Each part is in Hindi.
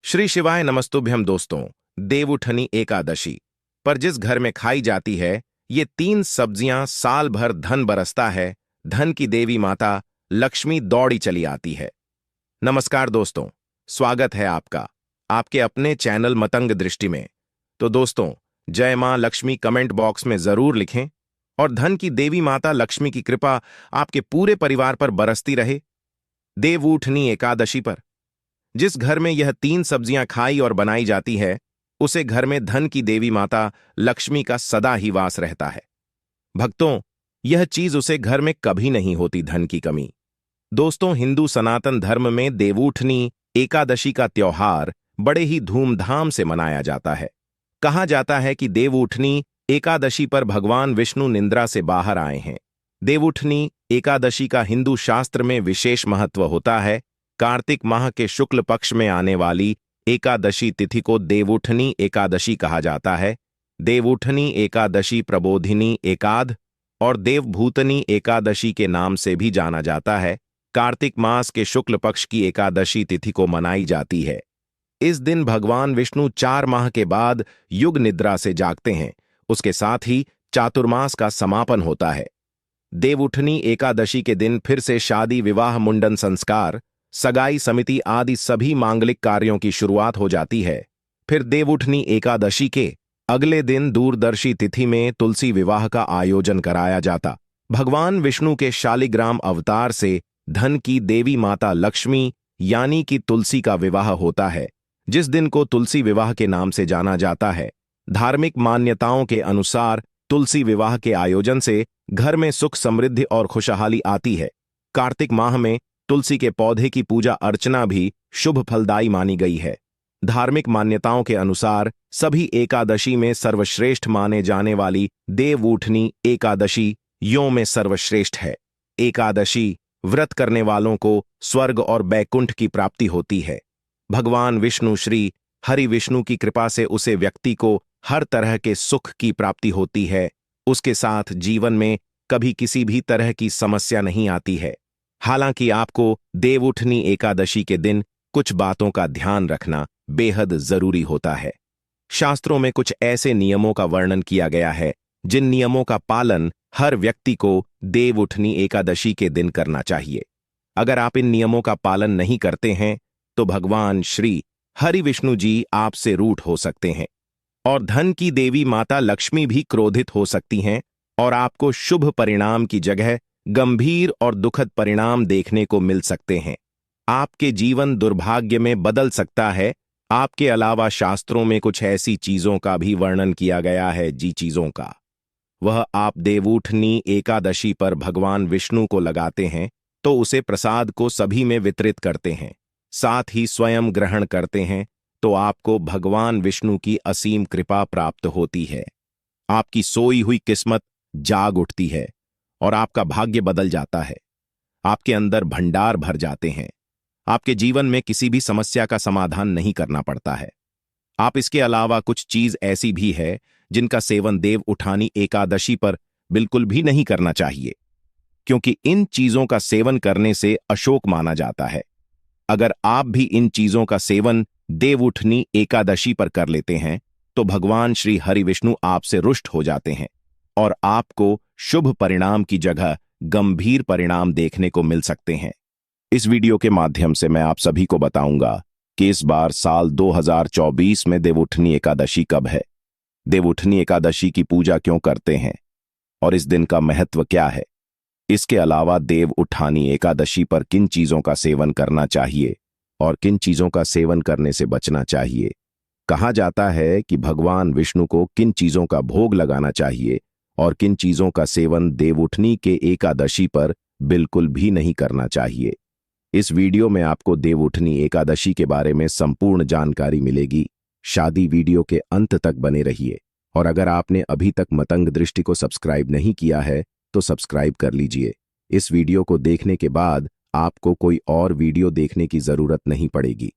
श्री शिवाय नमस्तुभ्यम दोस्तों। देवउठनी एकादशी पर जिस घर में खाई जाती है ये 3 सब्जियां साल भर धन बरसता है, धन की देवी माता लक्ष्मी दौड़ी चली आती है। नमस्कार दोस्तों, स्वागत है आपका आपके अपने चैनल मतंग दृष्टि में। तो दोस्तों, जय मां लक्ष्मी कमेंट बॉक्स में जरूर लिखें और धन की देवी माता लक्ष्मी की कृपा आपके पूरे परिवार पर बरसती रहे। देवउठनी एकादशी पर जिस घर में यह 3 सब्जियां खाई और बनाई जाती है उसे घर में धन की देवी माता लक्ष्मी का सदा ही वास रहता है। भक्तों, यह चीज उसे घर में कभी नहीं होती धन की कमी। दोस्तों, हिंदू सनातन धर्म में देवउठनी एकादशी का त्योहार बड़े ही धूमधाम से मनाया जाता है। कहा जाता है कि देवउठनी एकादशी पर भगवान विष्णु निद्रा से बाहर आए हैं। देवउठनी एकादशी का हिंदू शास्त्र में विशेष महत्व होता है। कार्तिक माह के शुक्ल पक्ष में आने वाली एकादशी तिथि को देवउठनी एकादशी कहा जाता है। देवउठनी एकादशी प्रबोधिनी एकाद और देवभूतनी एकादशी के नाम से भी जाना जाता है। कार्तिक मास के शुक्ल पक्ष की एकादशी तिथि को मनाई जाती है। इस दिन भगवान विष्णु 4 माह के बाद युग निद्रा से जागते हैं। उसके साथ ही चातुर्मास का समापन होता है। देवउठनी एकादशी के दिन फिर से शादी, विवाह, मुंडन संस्कार, सगाई समिति आदि सभी मांगलिक कार्यों की शुरुआत हो जाती है। फिर देवउठनी एकादशी के अगले दिन दूरदर्शी तिथि में तुलसी विवाह का आयोजन कराया जाता। भगवान विष्णु के शालिग्राम अवतार से धन की देवी माता लक्ष्मी यानी कि तुलसी का विवाह होता है, जिस दिन को तुलसी विवाह के नाम से जाना जाता है। धार्मिक मान्यताओं के अनुसार तुलसी विवाह के आयोजन से घर में सुख, समृद्धि और खुशहाली आती है। कार्तिक माह में तुलसी के पौधे की पूजा अर्चना भी शुभ फलदायी मानी गई है। धार्मिक मान्यताओं के अनुसार सभी एकादशी में सर्वश्रेष्ठ माने जाने वाली देवउठनी एकादशी यों में सर्वश्रेष्ठ है। एकादशी व्रत करने वालों को स्वर्ग और बैकुंठ की प्राप्ति होती है। भगवान विष्णु श्री हरि विष्णु की कृपा से उसे व्यक्ति को हर तरह के सुख की प्राप्ति होती है। उसके साथ जीवन में कभी किसी भी तरह की समस्या नहीं आती है। हालांकि आपको देवउठनी एकादशी के दिन कुछ बातों का ध्यान रखना बेहद जरूरी होता है। शास्त्रों में कुछ ऐसे नियमों का वर्णन किया गया है जिन नियमों का पालन हर व्यक्ति को देवउठनी एकादशी के दिन करना चाहिए। अगर आप इन नियमों का पालन नहीं करते हैं तो भगवान श्री हरि विष्णु जी आपसे रूठ हो सकते हैं और धन की देवी माता लक्ष्मी भी क्रोधित हो सकती हैं और आपको शुभ परिणाम की जगह गंभीर और दुखद परिणाम देखने को मिल सकते हैं। आपके जीवन दुर्भाग्य में बदल सकता है। आपके अलावा शास्त्रों में कुछ ऐसी चीजों का भी वर्णन किया गया है जी चीजों का वह आप देवउठनी एकादशी पर भगवान विष्णु को लगाते हैं तो उसे प्रसाद को सभी में वितरित करते हैं, साथ ही स्वयं ग्रहण करते हैं तो आपको भगवान विष्णु की असीम कृपा प्राप्त होती है। आपकी सोई हुई किस्मत जाग उठती है और आपका भाग्य बदल जाता है। आपके अंदर भंडार भर जाते हैं। आपके जीवन में किसी भी समस्या का समाधान नहीं करना पड़ता है। आप इसके अलावा कुछ चीज ऐसी भी है जिनका सेवन देवउठनी एकादशी पर बिल्कुल भी नहीं करना चाहिए, क्योंकि इन चीजों का सेवन करने से अशोक माना जाता है। अगर आप भी इन चीजों का सेवन देवउठनी एकादशी पर कर लेते हैं तो भगवान श्री हरि विष्णु आपसे रुष्ट हो जाते हैं और आपको शुभ परिणाम की जगह गंभीर परिणाम देखने को मिल सकते हैं। इस वीडियो के माध्यम से मैं आप सभी को बताऊंगा कि इस बार साल 2024 में देवउठनी एकादशी कब है, देवउठनी एकादशी की पूजा क्यों करते हैं और इस दिन का महत्व क्या है। इसके अलावा देवउठनी एकादशी पर किन चीजों का सेवन करना चाहिए और किन चीजों का सेवन करने से बचना चाहिए। कहा जाता है कि भगवान विष्णु को किन चीजों का भोग लगाना चाहिए और किन चीजों का सेवन देवउठनी के एकादशी पर बिल्कुल भी नहीं करना चाहिए। इस वीडियो में आपको देवउठनी एकादशी के बारे में संपूर्ण जानकारी मिलेगी। शादी वीडियो के अंत तक बने रहिए और अगर आपने अभी तक मतंग दृष्टि को सब्सक्राइब नहीं किया है तो सब्सक्राइब कर लीजिए। इस वीडियो को देखने के बाद आपको कोई और वीडियो देखने की जरूरत नहीं पड़ेगी,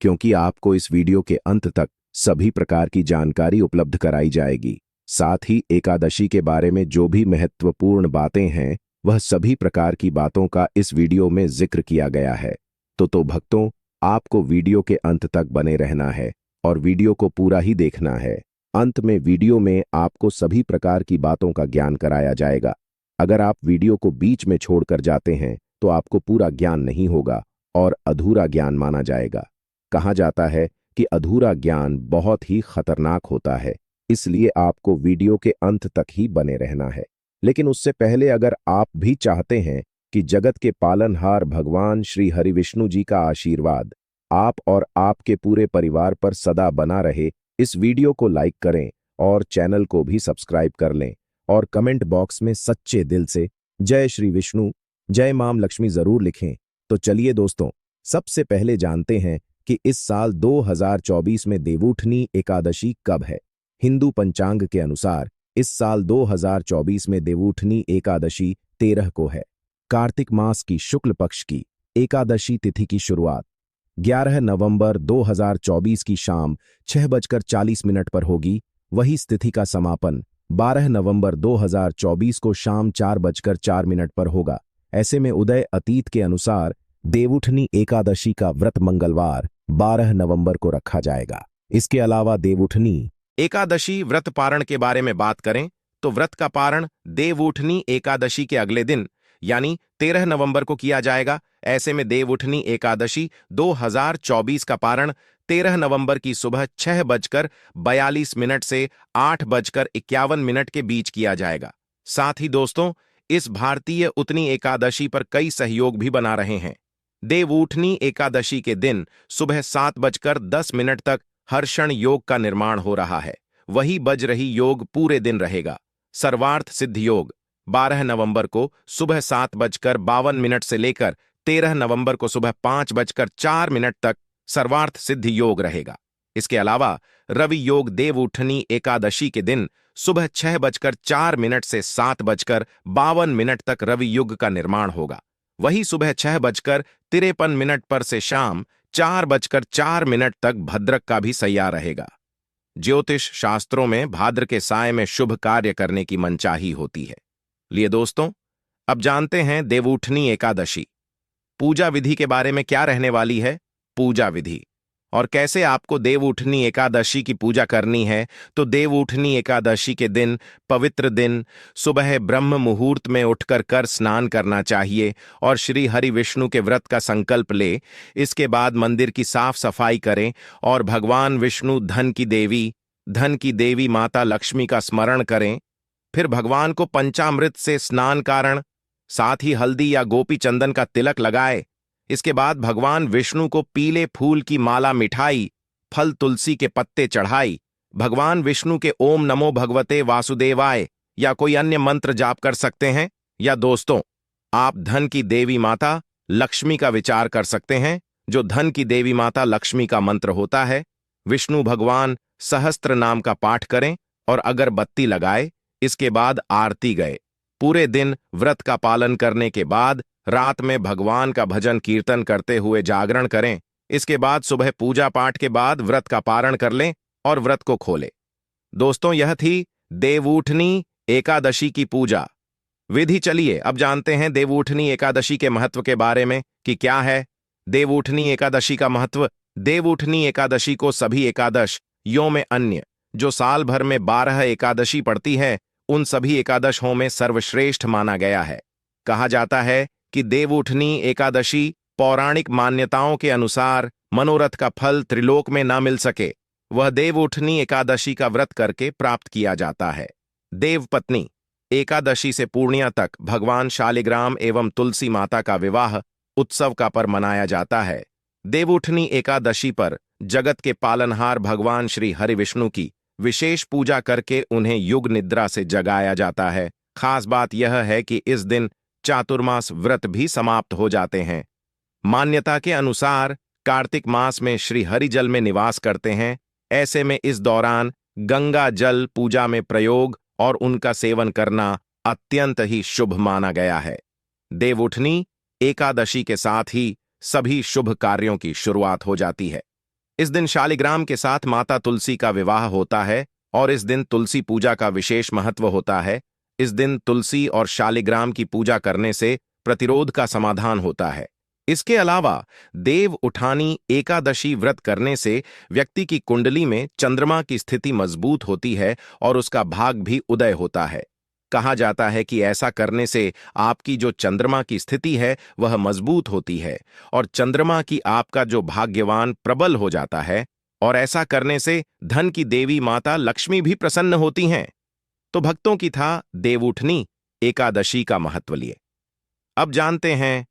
क्योंकि आपको इस वीडियो के अंत तक सभी प्रकार की जानकारी उपलब्ध कराई जाएगी। साथ ही एकादशी के बारे में जो भी महत्वपूर्ण बातें हैं वह सभी प्रकार की बातों का इस वीडियो में जिक्र किया गया है। तो भक्तों, आपको वीडियो के अंत तक बने रहना है और वीडियो को पूरा ही देखना है। अंत में वीडियो में आपको सभी प्रकार की बातों का ज्ञान कराया जाएगा। अगर आप वीडियो को बीच में छोड़कर जाते हैं तो आपको पूरा ज्ञान नहीं होगा और अधूरा ज्ञान माना जाएगा। कहा जाता है कि अधूरा ज्ञान बहुत ही खतरनाक होता है, इसलिए आपको वीडियो के अंत तक ही बने रहना है। लेकिन उससे पहले अगर आप भी चाहते हैं कि जगत के पालनहार भगवान श्री हरि विष्णु जी का आशीर्वाद आप और आपके पूरे परिवार पर सदा बना रहे, इस वीडियो को लाइक करें और चैनल को भी सब्सक्राइब कर लें और कमेंट बॉक्स में सच्चे दिल से जय श्री विष्णु, जय मां लक्ष्मी जरूर लिखें। तो चलिए दोस्तों, सबसे पहले जानते हैं कि इस साल 2024 में देवउठनी एकादशी कब है। हिंदू पंचांग के अनुसार इस साल 2024 में देवउठनी एकादशी 13 को है। कार्तिक मास की शुक्ल पक्ष की एकादशी तिथि की शुरुआत 11 नवंबर 2024 की शाम 6:40 पर होगी। वही तिथि का समापन 12 नवंबर 2024 को शाम 4:04 पर होगा। ऐसे में उदय अतीत के अनुसार देवउठनी एकादशी का व्रत मंगलवार 12 नवंबर को रखा जाएगा। इसके अलावा देवउठनी एकादशी व्रत पारण के बारे में बात करें तो व्रत का पारण देवउठनी एकादशी के अगले दिन यानी 13 नवंबर को किया जाएगा। ऐसे में देवउठनी एकादशी 2024 का पारण 13 नवंबर की सुबह 6:42 से 8:51 के बीच किया जाएगा। साथ ही दोस्तों, इस भारतीय उतनी एकादशी पर कई सहयोग भी बना रहे हैं। देवउठनी एकादशी के दिन सुबह 7:10 तक हर्षण योग का निर्माण हो रहा है। वही बजरही योग पूरे दिन रहेगा। सर्वार्थ सिद्ध योग 12 नवंबर को सुबह 7:52 से लेकर 13 नवंबर को सुबह 5:04 तक सर्वार्थ सिद्ध योग रहेगा। इसके अलावा रवि योग देवउठनी एकादशी के दिन सुबह 6:04 से 7:52 तक रवि युग का निर्माण होगा। वही सुबह 6:53 पर से शाम 4:04 तक भद्रक का भी सैया रहेगा। ज्योतिष शास्त्रों में भाद्र के साय में शुभ कार्य करने की मनचाही होती है। लिए दोस्तों, अब जानते हैं देवउठनी एकादशी पूजा विधि के बारे में क्या रहने वाली है। पूजा विधि और कैसे आपको देवउठनी एकादशी की पूजा करनी है। तो देवउठनी एकादशी के दिन पवित्र दिन सुबह ब्रह्म मुहूर्त में उठकर कर स्नान करना चाहिए और श्री हरि विष्णु के व्रत का संकल्प ले। इसके बाद मंदिर की साफ सफाई करें और भगवान विष्णु धन की देवी माता लक्ष्मी का स्मरण करें। फिर भगवान को पंचामृत से स्नान कारण, साथ ही हल्दी या गोपी चंदन का तिलक लगाए। इसके बाद भगवान विष्णु को पीले फूल की माला, मिठाई, फल, तुलसी के पत्ते चढ़ाई। भगवान विष्णु के ओम नमो भगवते वासुदेवाय या कोई अन्य मंत्र जाप कर सकते हैं। या दोस्तों, आप धन की देवी माता लक्ष्मी का विचार कर सकते हैं। जो धन की देवी माता लक्ष्मी का मंत्र होता है, विष्णु भगवान सहस्त्र नाम का पाठ करें और अगरबत्ती लगाए। इसके बाद आरती गए। पूरे दिन व्रत का पालन करने के बाद रात में भगवान का भजन कीर्तन करते हुए जागरण करें। इसके बाद सुबह पूजा पाठ के बाद व्रत का पारण कर लें और व्रत को खोलें। दोस्तों, यह थी देवउठनी एकादशी की पूजा विधि। चलिए अब जानते हैं देवउठनी एकादशी के महत्व के बारे में कि क्या है देवउठनी एकादशी का महत्व। देवउठनी एकादशी को सभी एकादश यों में अन्य जो साल भर में 12 एकादशी पड़ती है, उन सभी एकादशों में सर्वश्रेष्ठ माना गया है। कहा जाता है कि देवउठनी एकादशी पौराणिक मान्यताओं के अनुसार मनोरथ का फल त्रिलोक में ना मिल सके, वह देवउठनी एकादशी का व्रत करके प्राप्त किया जाता है। देवपत्नी एकादशी से पूर्णिया तक भगवान शालिग्राम एवं तुलसी माता का विवाह उत्सव का पर्व मनाया जाता है। देवउठनी एकादशी पर जगत के पालनहार भगवान श्री हरि विष्णु की विशेष पूजा करके उन्हें युग निद्रा से जगाया जाता है। खास बात यह है कि इस दिन चातुर्मास व्रत भी समाप्त हो जाते हैं। मान्यता के अनुसार कार्तिक मास में श्री हरि जल में निवास करते हैं। ऐसे में इस दौरान गंगा जल पूजा में प्रयोग और उनका सेवन करना अत्यंत ही शुभ माना गया है। देवउठनी एकादशी के साथ ही सभी शुभ कार्यों की शुरुआत हो जाती है। इस दिन शालिग्राम के साथ माता तुलसी का विवाह होता है और इस दिन तुलसी पूजा का विशेष महत्व होता है। इस दिन तुलसी और शालिग्राम की पूजा करने से प्रतिरोध का समाधान होता है। इसके अलावा देव उठानी एकादशी व्रत करने से व्यक्ति की कुंडली में चंद्रमा की स्थिति मजबूत होती है और उसका भाग भी उदय होता है। कहा जाता है कि ऐसा करने से आपकी जो चंद्रमा की स्थिति है वह मजबूत होती है और चंद्रमा की आपका जो भाग्यवान प्रबल हो जाता है, और ऐसा करने से धन की देवी माता लक्ष्मी भी प्रसन्न होती हैं। तो भक्तों की था देवउठनी एकादशी का महत्व लिए। अब जानते हैं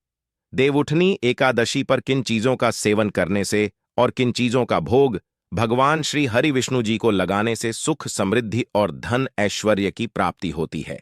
देवउठनी एकादशी पर किन चीजों का सेवन करने से और किन चीजों का भोग भगवान श्री हरि विष्णु जी को लगाने से सुख समृद्धि और धन ऐश्वर्य की प्राप्ति होती है।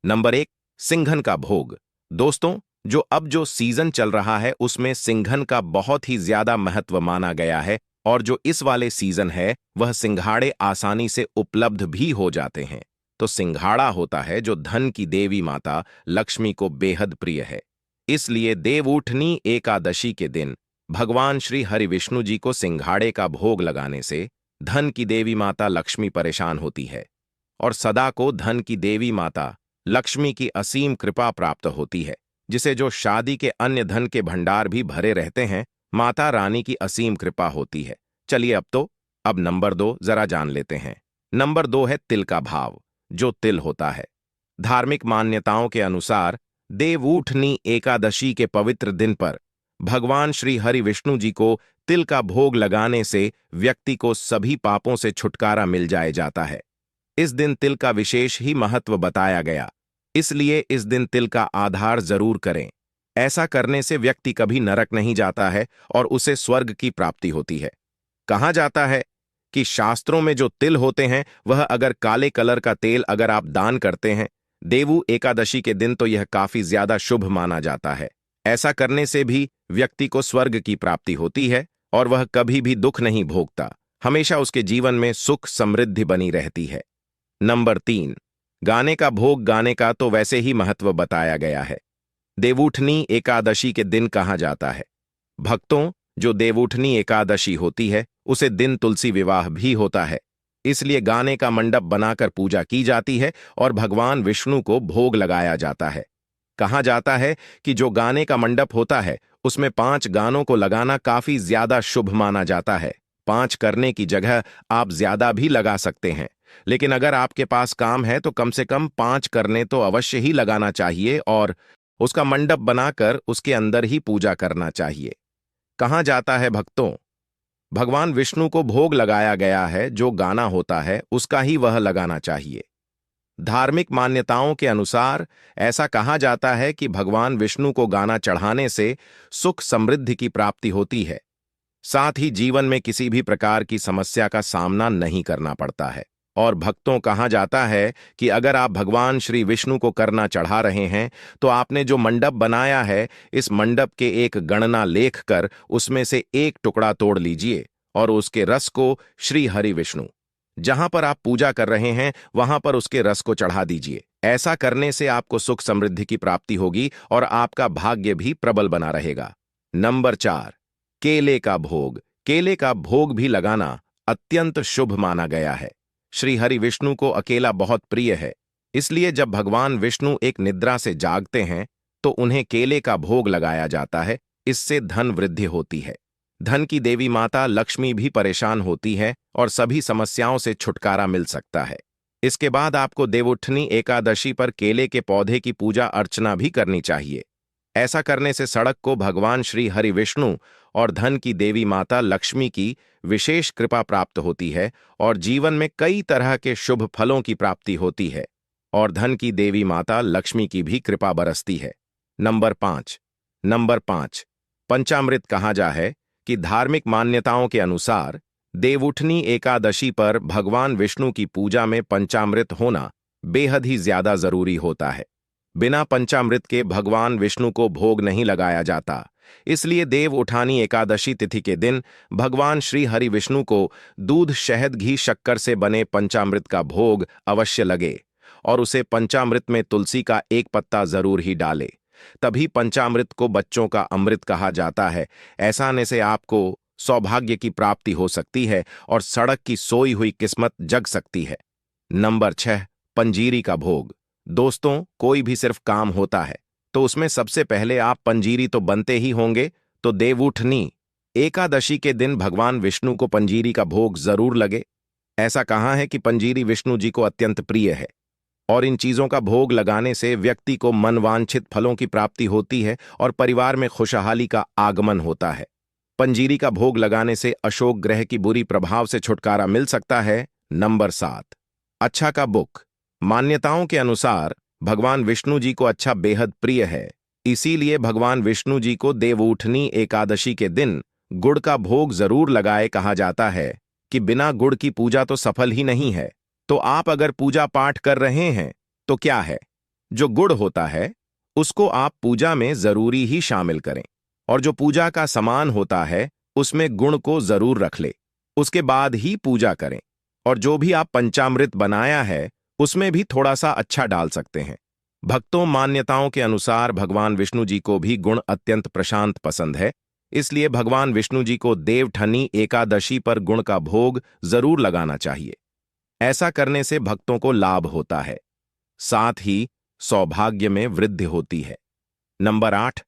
नंबर 1, सिंघन का भोग। दोस्तों, जो सीजन चल रहा है उसमें सिंघन का बहुत ही ज्यादा महत्व माना गया है, और जो इस वाले सीजन है वह सिंघाड़े आसानी से उपलब्ध भी हो जाते हैं। तो सिंघाड़ा होता है जो धन की देवी माता लक्ष्मी को बेहद प्रिय है। इसलिए देवउठनी एकादशी के दिन भगवान श्री हरि विष्णु जी को सिंघाड़े का भोग लगाने से धन की देवी माता लक्ष्मी परेशान होती है और सदा को धन की देवी माता लक्ष्मी की असीम कृपा प्राप्त होती है, जिसे जो शादी के अन्य धन के भंडार भी भरे रहते हैं, माता रानी की असीम कृपा होती है। चलिए अब नंबर 2 जरा जान लेते हैं। नंबर 2 है तिल का भाव, जो तिल होता है। धार्मिक मान्यताओं के अनुसार देवउठनी एकादशी के पवित्र दिन पर भगवान श्री हरि विष्णु जी को तिल का भोग लगाने से व्यक्ति को सभी पापों से छुटकारा मिल जाता है। इस दिन तिल का विशेष ही महत्व बताया गया, इसलिए इस दिन तिल का आधार जरूर करें। ऐसा करने से व्यक्ति कभी नरक नहीं जाता है और उसे स्वर्ग की प्राप्ति होती है। कहा जाता है कि शास्त्रों में जो तिल होते हैं वह अगर काले कलर का तेल अगर आप दान करते हैं देवु एकादशी के दिन, तो यह काफी ज्यादा शुभ माना जाता है। ऐसा करने से भी व्यक्ति को स्वर्ग की प्राप्ति होती है और वह कभी भी दुख नहीं भोगता, हमेशा उसके जीवन में सुख समृद्धि बनी रहती है। नंबर 3, गाने का भोग। गाने का तो वैसे ही महत्व बताया गया है। देवउठनी एकादशी के दिन कहा जाता है। भक्तों, जो देवउठनी एकादशी होती है उसे दिन तुलसी विवाह भी होता है, इसलिए गाने का मंडप बनाकर पूजा की जाती है और भगवान विष्णु को भोग लगाया जाता है। कहा जाता है कि जो गाने का मंडप होता है उसमें 5 गानों को लगाना काफी ज्यादा शुभ माना जाता है। 5 करने की जगह आप ज्यादा भी लगा सकते हैं, लेकिन अगर आपके पास काम है तो कम से कम 5 करने तो अवश्य ही लगाना चाहिए और उसका मंडप बनाकर उसके अंदर ही पूजा करना चाहिए। कहा जाता है भक्तों, भगवान विष्णु को भोग लगाया गया है, जो गाना होता है उसका ही वह लगाना चाहिए। धार्मिक मान्यताओं के अनुसार ऐसा कहा जाता है कि भगवान विष्णु को गाना चढ़ाने से सुख समृद्धि की प्राप्ति होती है, साथ ही जीवन में किसी भी प्रकार की समस्या का सामना नहीं करना पड़ता है। और भक्तों, कहा जाता है कि अगर आप भगवान श्री विष्णु को करना चढ़ा रहे हैं तो आपने जो मंडप बनाया है इस मंडप के एक गणना लेख कर उसमें से एक टुकड़ा तोड़ लीजिए और उसके रस को श्री हरि विष्णु जहां पर आप पूजा कर रहे हैं वहां पर उसके रस को चढ़ा दीजिए। ऐसा करने से आपको सुख समृद्धि की प्राप्ति होगी और आपका भाग्य भी प्रबल बना रहेगा। नंबर 4, केले का भोग। केले का भोग भी लगाना अत्यंत शुभ माना गया है। श्री हरि विष्णु को अकेला बहुत प्रिय है, इसलिए जब भगवान विष्णु एक निद्रा से जागते हैं तो उन्हें केले का भोग लगाया जाता है। इससे धन वृद्धि होती है, धन की देवी माता लक्ष्मी भी परेशान होती है और सभी समस्याओं से छुटकारा मिल सकता है। इसके बाद आपको देवउठनी एकादशी पर केले के पौधे की पूजा अर्चना भी करनी चाहिए। ऐसा करने से सड़क को भगवान श्री हरि विष्णु और धन की देवी माता लक्ष्मी की विशेष कृपा प्राप्त होती है और जीवन में कई तरह के शुभ फलों की प्राप्ति होती है और धन की देवी माता लक्ष्मी की भी कृपा बरसती है। नंबर 5, पंचामृत। कहा जा है कि धार्मिक मान्यताओं के अनुसार देवउठनी एकादशी पर भगवान विष्णु की पूजा में पंचामृत होना बेहद ही ज्यादा जरूरी होता है। बिना पंचामृत के भगवान विष्णु को भोग नहीं लगाया जाता, इसलिए देव उठानी एकादशी तिथि के दिन भगवान श्री हरि विष्णु को दूध, शहद, घी, शक्कर से बने पंचामृत का भोग अवश्य लगे और उसे पंचामृत में तुलसी का एक पत्ता जरूर ही डाले। तभी पंचामृत को बच्चों का अमृत कहा जाता है। ऐसा आने से आपको सौभाग्य की प्राप्ति हो सकती है और सड़क की सोई हुई किस्मत जग सकती है। नंबर 6, पंजीरी का भोग। दोस्तों, कोई भी सिर्फ काम होता है तो उसमें सबसे पहले आप पंजीरी तो बनते ही होंगे, तो देवउठनी एकादशी के दिन भगवान विष्णु को पंजीरी का भोग जरूर लगे। ऐसा कहा है कि पंजीरी विष्णु जी को अत्यंत प्रिय है और इन चीजों का भोग लगाने से व्यक्ति को मनवांछित फलों की प्राप्ति होती है और परिवार में खुशहाली का आगमन होता है। पंजीरी का भोग लगाने से अशोक ग्रह की बुरी प्रभाव से छुटकारा मिल सकता है। नंबर 7, अच्छा का बुक। मान्यताओं के अनुसार भगवान विष्णु जी को अच्छा बेहद प्रिय है, इसीलिए भगवान विष्णु जी को देवउठनी एकादशी के दिन गुड़ का भोग जरूर लगाए। कहा जाता है कि बिना गुड़ की पूजा तो सफल ही नहीं है। तो आप अगर पूजा पाठ कर रहे हैं तो क्या है, जो गुड़ होता है उसको आप पूजा में जरूरी ही शामिल करें और जो पूजा का सामान होता है उसमें गुड़ को जरूर रख ले, उसके बाद ही पूजा करें। और जो भी आप पंचामृत बनाया है उसमें भी थोड़ा सा अच्छा डाल सकते हैं। भक्तों मान्यताओं के अनुसार भगवान विष्णु जी को भी गुण अत्यंत प्रशांत पसंद है, इसलिए भगवान विष्णु जी को देवउठनी एकादशी पर गुण का भोग जरूर लगाना चाहिए। ऐसा करने से भक्तों को लाभ होता है, साथ ही सौभाग्य में वृद्धि होती है। नंबर 8,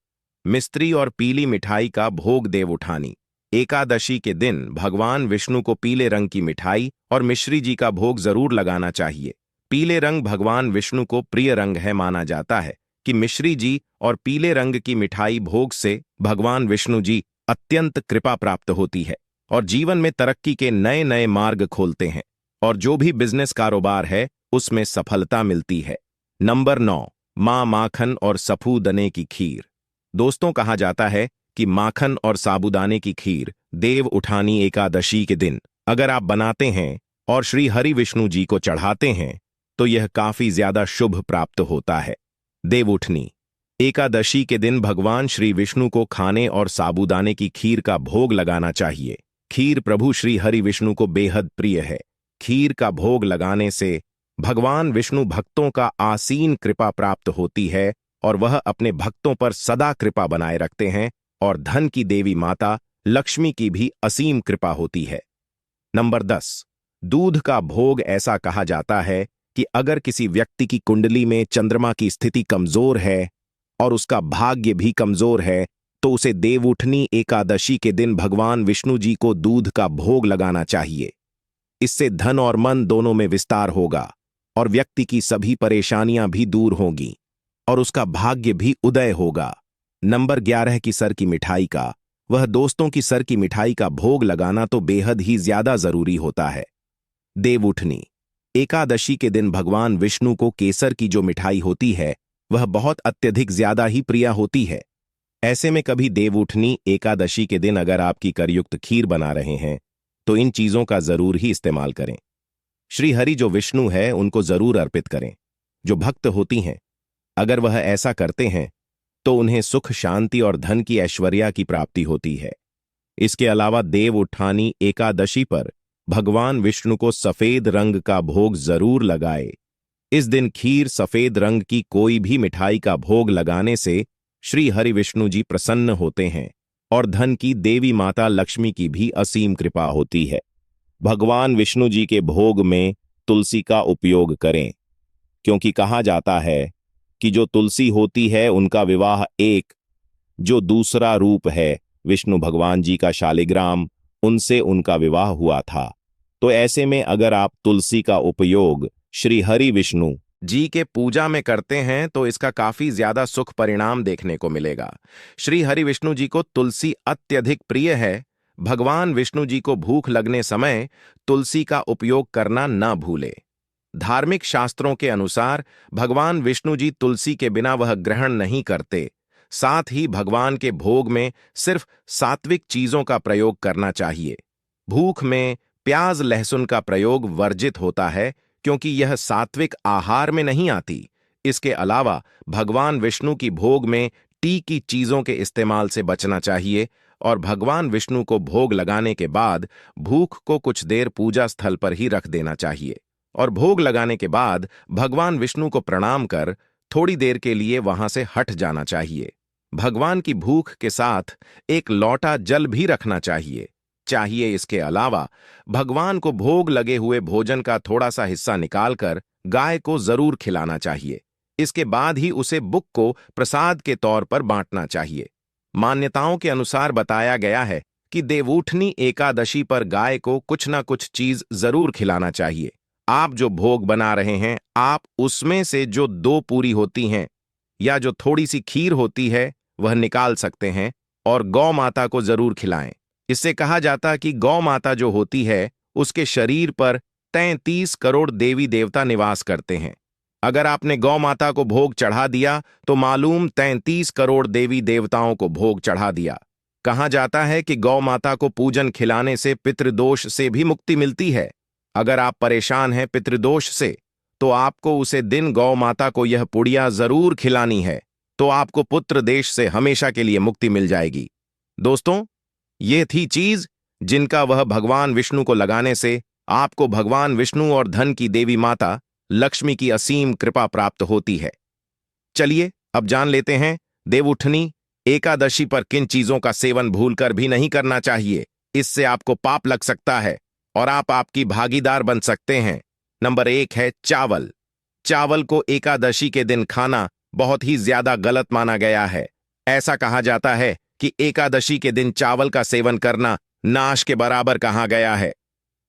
मिस्त्री और पीली मिठाई का भोग। देवउठानी एकादशी के दिन भगवान विष्णु को पीले रंग की मिठाई और मिश्री जी का भोग जरूर लगाना चाहिए। पीले रंग भगवान विष्णु को प्रिय रंग है। माना जाता है कि मिश्री जी और पीले रंग की मिठाई भोग से भगवान विष्णु जी अत्यंत कृपा प्राप्त होती है और जीवन में तरक्की के नए नए मार्ग खोलते हैं और जो भी बिजनेस कारोबार है उसमें सफलता मिलती है। नंबर 9, मां माखन और साबूदाने की खीर। दोस्तों कहा जाता है कि माखन और साबूदाने की खीर देवउठानी एकादशी के दिन अगर आप बनाते हैं और श्री हरि विष्णु जी को चढ़ाते हैं तो यह काफी ज्यादा शुभ प्राप्त होता है। देवउठनी एकादशी के दिन भगवान श्री विष्णु को खाने और साबूदाने की खीर का भोग लगाना चाहिए। खीर प्रभु श्री हरि विष्णु को बेहद प्रिय है। खीर का भोग लगाने से भगवान विष्णु भक्तों का आसीन कृपा प्राप्त होती है और वह अपने भक्तों पर सदा कृपा बनाए रखते हैं और धन की देवी माता लक्ष्मी की भी असीम कृपा होती है। नंबर 10, दूध का भोग। ऐसा कहा जाता है कि अगर किसी व्यक्ति की कुंडली में चंद्रमा की स्थिति कमजोर है और उसका भाग्य भी कमजोर है तो उसे देवउठनी एकादशी के दिन भगवान विष्णु जी को दूध का भोग लगाना चाहिए। इससे धन और मन दोनों में विस्तार होगा और व्यक्ति की सभी परेशानियां भी दूर होंगी और उसका भाग्य भी उदय होगा। नंबर 11 की सर की मिठाई का। वह दोस्तों की सर की मिठाई का भोग लगाना तो बेहद ही ज्यादा जरूरी होता है। देवउठनी एकादशी के दिन भगवान विष्णु को केसर की जो मिठाई होती है वह बहुत अत्यधिक ज्यादा ही प्रिय होती है। ऐसे में कभी देवउठनी एकादशी के दिन अगर आप कीकरयुक्त खीर बना रहे हैं तो इन चीजों का जरूर ही इस्तेमाल करें। श्री हरि जो विष्णु है उनको जरूर अर्पित करें। जो भक्त होती हैं अगर वह ऐसा करते हैं तो उन्हें सुख शांति और धन की ऐश्वर्या की प्राप्ति होती है। इसके अलावा देवउठानी एकादशी पर भगवान विष्णु को सफेद रंग का भोग जरूर लगाए। इस दिन खीर सफेद रंग की कोई भी मिठाई का भोग लगाने से श्री हरि विष्णु जी प्रसन्न होते हैं और धन की देवी माता लक्ष्मी की भी असीम कृपा होती है। भगवान विष्णु जी के भोग में तुलसी का उपयोग करें, क्योंकि कहा जाता है कि जो तुलसी होती है उनका विवाह एक जो दूसरा रूप है विष्णु भगवान जी का शालिग्राम, उनसे उनका विवाह हुआ था। तो ऐसे में अगर आप तुलसी का उपयोग श्री हरि विष्णु जी के पूजा में करते हैं तो इसका काफी ज्यादा सुख परिणाम देखने को मिलेगा। श्री हरि विष्णु जी को तुलसी अत्यधिक प्रिय है। भगवान विष्णु जी को भूख लगने समय तुलसी का उपयोग करना न भूले। धार्मिक शास्त्रों के अनुसार भगवान विष्णु जी तुलसी के बिना वह ग्रहण नहीं करते। साथ ही भगवान के भोग में सिर्फ सात्विक चीजों का प्रयोग करना चाहिए। भूख में प्याज लहसुन का प्रयोग वर्जित होता है क्योंकि यह सात्विक आहार में नहीं आती। इसके अलावा भगवान विष्णु की भोग में तीखी चीजों के इस्तेमाल से बचना चाहिए और भगवान विष्णु को भोग लगाने के बाद भूख को कुछ देर पूजा स्थल पर ही रख देना चाहिए और भोग लगाने के बाद भगवान विष्णु को प्रणाम कर थोड़ी देर के लिए वहां से हट जाना चाहिए। भगवान की भूख के साथ एक लौटा जल भी रखना चाहिए। इसके अलावा भगवान को भोग लगे हुए भोजन का थोड़ा सा हिस्सा निकालकर गाय को जरूर खिलाना चाहिए। इसके बाद ही उसे बुक को प्रसाद के तौर पर बांटना चाहिए। मान्यताओं के अनुसार बताया गया है कि देवउठनी एकादशी पर गाय को कुछ ना कुछ चीज जरूर खिलाना चाहिए। आप जो भोग बना रहे हैं, आप उसमें से जो 2 पूरी होती हैं या जो थोड़ी सी खीर होती है वह निकाल सकते हैं और गौ माता को जरूर खिलाएं। इससे कहा जाता कि गौ माता जो होती है उसके शरीर पर 33 करोड़ देवी देवता निवास करते हैं। अगर आपने गौ माता को भोग चढ़ा दिया तो मालूम 33 करोड़ देवी देवताओं को भोग चढ़ा दिया। कहा जाता है कि गौ माता को पूजन खिलाने से पितृदोष से भी मुक्ति मिलती है। अगर आप परेशान हैं पितृदोष से तो आपको उसे दिन गौ माता को यह पुड़िया जरूर खिलानी है, तो आपको पुत्र देश से हमेशा के लिए मुक्ति मिल जाएगी। दोस्तों, ये थी चीज जिनका वह भगवान विष्णु को लगाने से आपको भगवान विष्णु और धन की देवी माता लक्ष्मी की असीम कृपा प्राप्त होती है। चलिए अब जान लेते हैं देवउठनी एकादशी पर किन चीजों का सेवन भूलकर भी नहीं करना चाहिए। इससे आपको पाप लग सकता है और आप आपकी भागीदार बन सकते हैं। नंबर 1 है चावल। चावल को एकादशी के दिन खाना बहुत ही ज्यादा गलत माना गया है। ऐसा कहा जाता है कि एकादशी के दिन चावल का सेवन करना नाश के बराबर कहा गया है।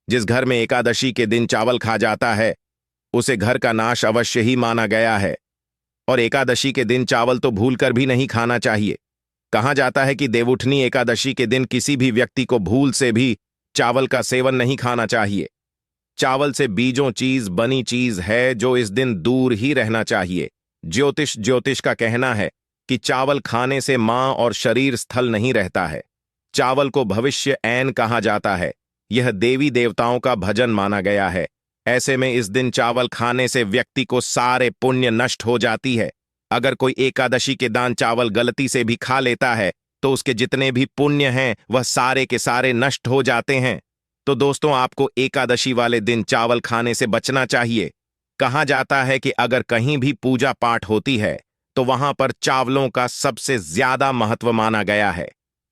जिस घर में एकादशी के दिन चावल खा जाता है उसे घर का नाश अवश्य ही माना गया है। और एकादशी के दिन चावल तो भूलकर भी नहीं खाना चाहिए। कहा जाता है कि देवउठनी एकादशी के दिन किसी भी व्यक्ति को भूल से भी चावल का सेवन नहीं खाना चाहिए। चावल से बीजों चीज बनी चीज है जो इस दिन दूर ही रहना चाहिए। ज्योतिष का कहना है कि चावल खाने से मां और शरीर स्थल नहीं रहता है। चावल को भविष्य ऐन कहा जाता है। यह देवी देवताओं का भजन माना गया है। ऐसे में इस दिन चावल खाने से व्यक्ति को सारे पुण्य नष्ट हो जाती है। अगर कोई एकादशी के दान चावल गलती से भी खा लेता है तो उसके जितने भी पुण्य हैं वह सारे के सारे नष्ट हो जाते हैं। तो दोस्तों, आपको एकादशी वाले दिन चावल खाने से बचना चाहिए। कहा जाता है कि अगर कहीं भी पूजा पाठ होती है तो वहां पर चावलों का सबसे ज्यादा महत्व माना गया है।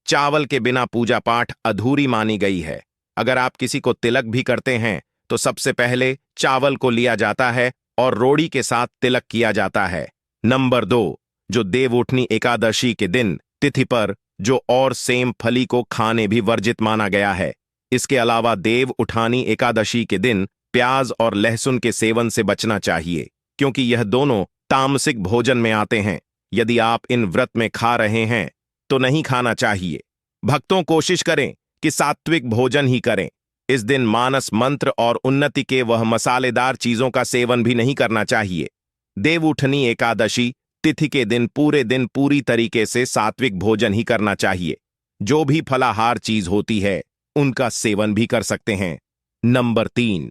चावल के बिना पूजा पाठ अधूरी मानी गई है। अगर आप किसी को तिलक भी करते हैं तो सबसे पहले चावल को लिया जाता है और रोड़ी के साथ तिलक किया जाता है। नंबर 2, जो देवउठनी एकादशी के दिन तिथि पर जो और सेम फली को खाने भी वर्जित माना गया है। इसके अलावा देव उठानी एकादशी के दिन प्याज और लहसुन के सेवन से बचना चाहिए, क्योंकि यह दोनों तामसिक भोजन में आते हैं। यदि आप इन व्रत में खा रहे हैं तो नहीं खाना चाहिए। भक्तों, कोशिश करें कि सात्विक भोजन ही करें। इस दिन मानस मंत्र और उन्नति के वह मसालेदार चीजों का सेवन भी नहीं करना चाहिए। देवउठनी एकादशी तिथि के दिन पूरे दिन पूरी तरीके से सात्विक भोजन ही करना चाहिए। जो भी फलाहार चीज होती है उनका सेवन भी कर सकते हैं। नंबर 3,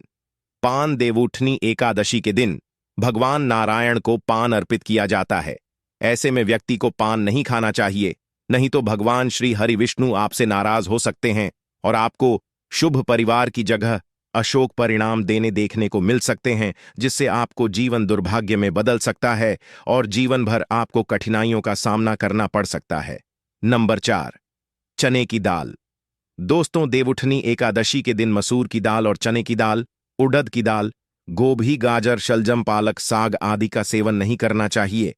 पान। देवउठनी एकादशी के दिन भगवान नारायण को पान अर्पित किया जाता है। ऐसे में व्यक्ति को पान नहीं खाना चाहिए, नहीं तो भगवान श्री हरि विष्णु आपसे नाराज हो सकते हैं और आपको शुभ परिवार की जगह अशोक परिणाम देखने को मिल सकते हैं, जिससे आपको जीवन दुर्भाग्य में बदल सकता है और जीवन भर आपको कठिनाइयों का सामना करना पड़ सकता है। नंबर 4, चने की दाल। दोस्तों, देवउठनी एकादशी के दिन मसूर की दाल और चने की दाल, उड़द की दाल, गोभी, गाजर, शलजम, पालक, साग आदि का सेवन नहीं करना चाहिए।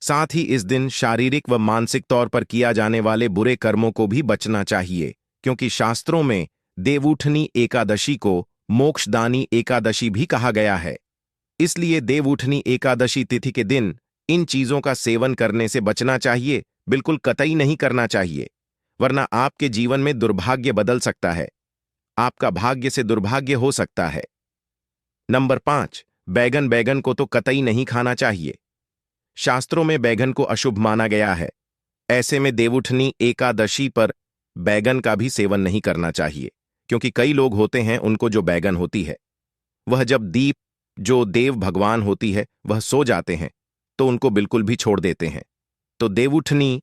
साथ ही इस दिन शारीरिक व मानसिक तौर पर किया जाने वाले बुरे कर्मों को भी बचना चाहिए, क्योंकि शास्त्रों में देवउठनी एकादशी को मोक्षदानी एकादशी भी कहा गया है। इसलिए देवउठनी एकादशी तिथि के दिन इन चीजों का सेवन करने से बचना चाहिए, बिल्कुल कतई नहीं करना चाहिए, वरना आपके जीवन में दुर्भाग्य बदल सकता है। आपका भाग्य से दुर्भाग्य हो सकता है। नंबर 5, बैगन। बैगन को तो कतई नहीं खाना चाहिए। शास्त्रों में बैगन को अशुभ माना गया है। ऐसे में देवउठनी एकादशी पर बैगन का भी सेवन नहीं करना चाहिए, क्योंकि कई लोग होते हैं उनको जो बैगन होती है वह जब दीप जो देव भगवान होती है वह सो जाते हैं तो उनको बिल्कुल भी छोड़ देते हैं। तो देवउठनी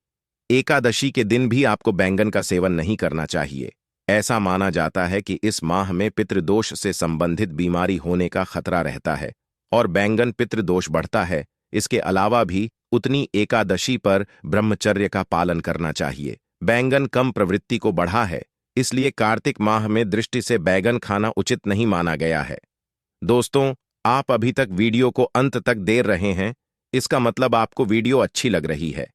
एकादशी के दिन भी आपको बैंगन का सेवन नहीं करना चाहिए। ऐसा माना जाता है कि इस माह में पितृदोष से संबंधित बीमारी होने का खतरा रहता है और बैंगन पितृदोष बढ़ता है। इसके अलावा भी उतनी एकादशी पर ब्रह्मचर्य का पालन करना चाहिए। बैंगन कम प्रवृत्ति को बढ़ा है, इसलिए कार्तिक माह में दृष्टि से बैंगन खाना उचित नहीं माना गया है। दोस्तों, आप अभी तक वीडियो को अंत तक देख रहे हैं, इसका मतलब आपको वीडियो अच्छी लग रही है।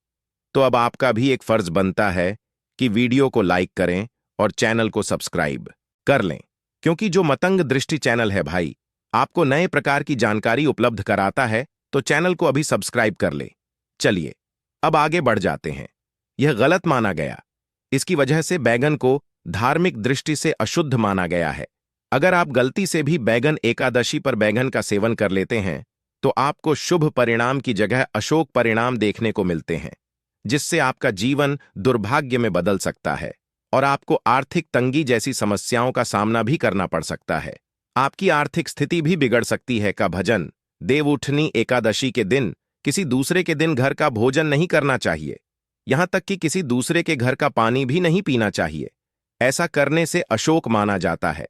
तो अब आपका भी एक फर्ज बनता है कि वीडियो को लाइक करें और चैनल को सब्सक्राइब कर लें, क्योंकि जो मतंग दृष्टि चैनल है भाई, आपको नए प्रकार की जानकारी उपलब्ध कराता है, तो चैनल को अभी सब्सक्राइब कर ले। चलिए अब आगे बढ़ जाते हैं। यह गलत माना गया। इसकी वजह से बैगन को धार्मिक दृष्टि से अशुद्ध माना गया है। अगर आप गलती से भी बैगन एकादशी पर बैगन का सेवन कर लेते हैं तो आपको शुभ परिणाम की जगह अशोक परिणाम देखने को मिलते हैं, जिससे आपका जीवन दुर्भाग्य में बदल सकता है और आपको आर्थिक तंगी जैसी समस्याओं का सामना भी करना पड़ सकता है। आपकी आर्थिक स्थिति भी बिगड़ सकती है। का भजन देवउठनी एकादशी के दिन किसी दूसरे के दिन घर का भोजन नहीं करना चाहिए, यहां तक कि किसी दूसरे के घर का पानी भी नहीं पीना चाहिए। ऐसा करने से अशोक माना जाता है।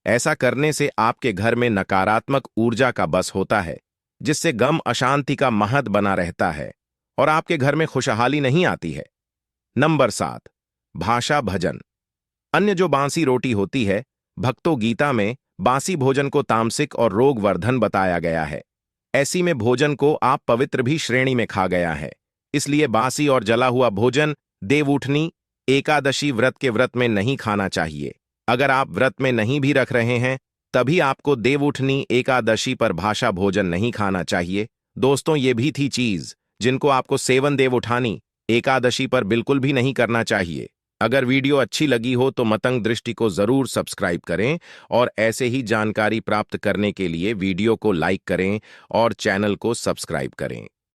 ऐसा करने से आपके घर में नकारात्मक ऊर्जा का बस होता है, जिससे गम अशांति का महत बना रहता है और आपके घर में खुशहाली नहीं आती है। नंबर 7, भाषा भजन। अन्य जो बांसी रोटी होती है, भक्तों गीता में बांसी भोजन को तामसिक और रोगवर्धन बताया गया है। ऐसी में भोजन को आप पवित्र भी श्रेणी में खा गया है। इसलिए बासी और जला हुआ भोजन देवउठनी एकादशी व्रत के व्रत में नहीं खाना चाहिए। अगर आप व्रत में नहीं भी रख रहे हैं तभी आपको देवउठनी एकादशी पर भाषा भोजन नहीं खाना चाहिए। दोस्तों, ये भी थी चीज जिनको आपको सेवन देवउठानी एकादशी पर बिल्कुल भी नहीं करना चाहिए। अगर वीडियो अच्छी लगी हो तो मतंग दृष्टि को जरूर सब्सक्राइब करें और ऐसे ही जानकारी प्राप्त करने के लिए वीडियो को लाइक करें और चैनल को सब्सक्राइब करें।